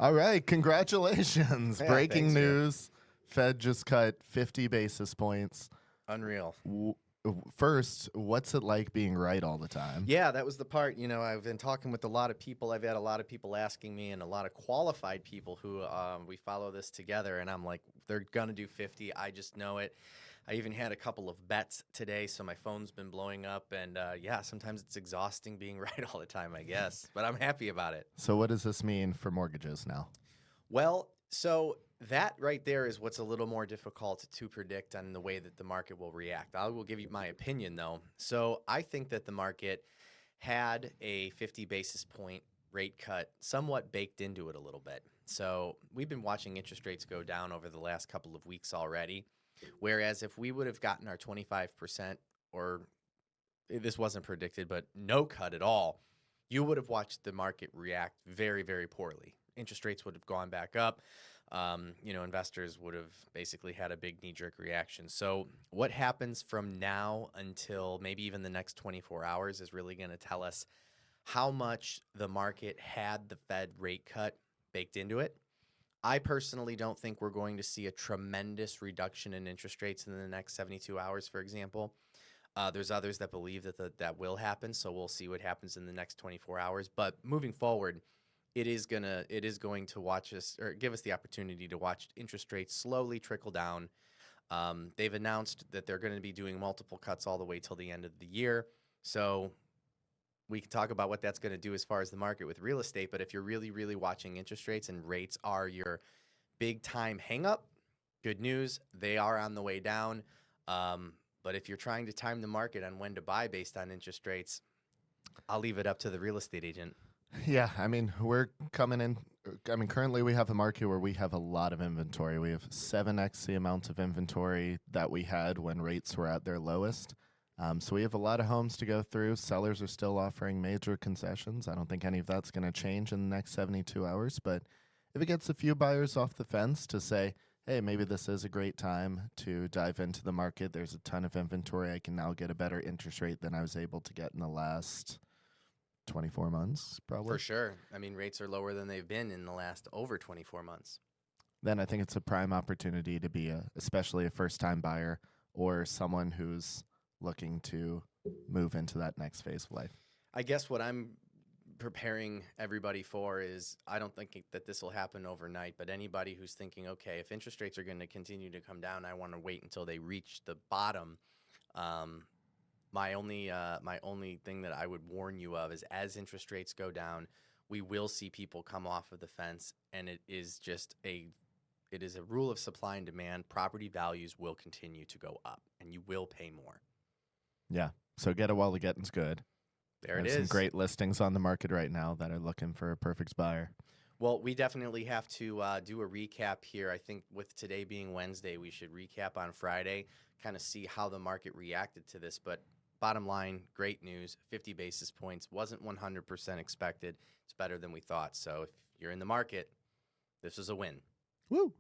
All right, congratulations. Yeah, Breaking thanks, man. news. Fed just cut 50 basis points. Unreal. First, what's it like being right all the time? Yeah, that was the part. I've been talking with a lot of people. I've had a lot of people asking me, and a lot of qualified people who we follow this together. And I'm like, they're gonna do 50. I just know it. I even had a couple of bets today, so my phone's been blowing up. And yeah, sometimes it's exhausting being right all the time, I guess. But I'm happy about it. So, what does this mean for mortgages now? Well, so that right there is what's a little more difficult to predict on the way that the market will react. I will give you my opinion though. So I think that the market had a 50 basis point rate cut somewhat baked into it a little bit. So we've been watching interest rates go down over the last couple of weeks already. Whereas if we would have gotten our 25%, or this wasn't predicted, but no cut at all, you would have watched the market react very, very poorly. Interest rates would have gone back up. Investors would have basically had a big knee-jerk reaction. So what happens from now until maybe even the next 24 hours is really going to tell us how much the market had the Fed rate cut baked into it. I personally don't think we're going to see a tremendous reduction in interest rates in the next 72 hours, for example. There's others that believe that will happen, so we'll see what happens in the next 24 hours. But moving forward, it is going to watch us, or give us the opportunity to watch interest rates slowly trickle down. They've announced that they're going to be doing multiple cuts all the way till the end of the year. So we can talk about what that's going to do as far as the market with real estate. But if you're really, really watching interest rates and rates are your big time hang up, good news, they are on the way down. But if you're trying to time the market on when to buy based on interest rates, I'll leave it up to the real estate agent. Yeah, I mean, we're coming in. I mean, currently we have a market where we have a lot of inventory. We have 7x the amount of inventory that we had when rates were at their lowest. So we have a lot of homes to go through. Sellers are still offering major concessions. I don't think any of that's going to change in the next 72 hours. But if it gets a few buyers off the fence to say, hey, maybe this is a great time to dive into the market, there's a ton of inventory. I can now get a better interest rate than I was able to get in the last 24 months, probably. For sure. I mean, rates are lower than they've been in the last over 24 months. Then I think it's a prime opportunity to be especially a first-time buyer or someone who's looking to move into that next phase of life. I guess what I'm preparing everybody for is, I don't think that this will happen overnight, but anybody who's thinking, okay, if interest rates are going to continue to come down, I want to wait until they reach the bottom. My only thing that I would warn you of is, as interest rates go down, we will see people come off of the fence, and it is a rule of supply and demand. Property values will continue to go up, and you will pay more. Yeah. So get it while the getting's good. There it There's is. some great listings on the market right now that are looking for a perfect buyer. Well, we definitely have to do a recap here. I think with today being Wednesday, we should recap on Friday, kind of see how the market reacted to this. But bottom line, great news, 50 basis points. Wasn't 100% expected. It's better than we thought. So if you're in the market, this is a win. Woo!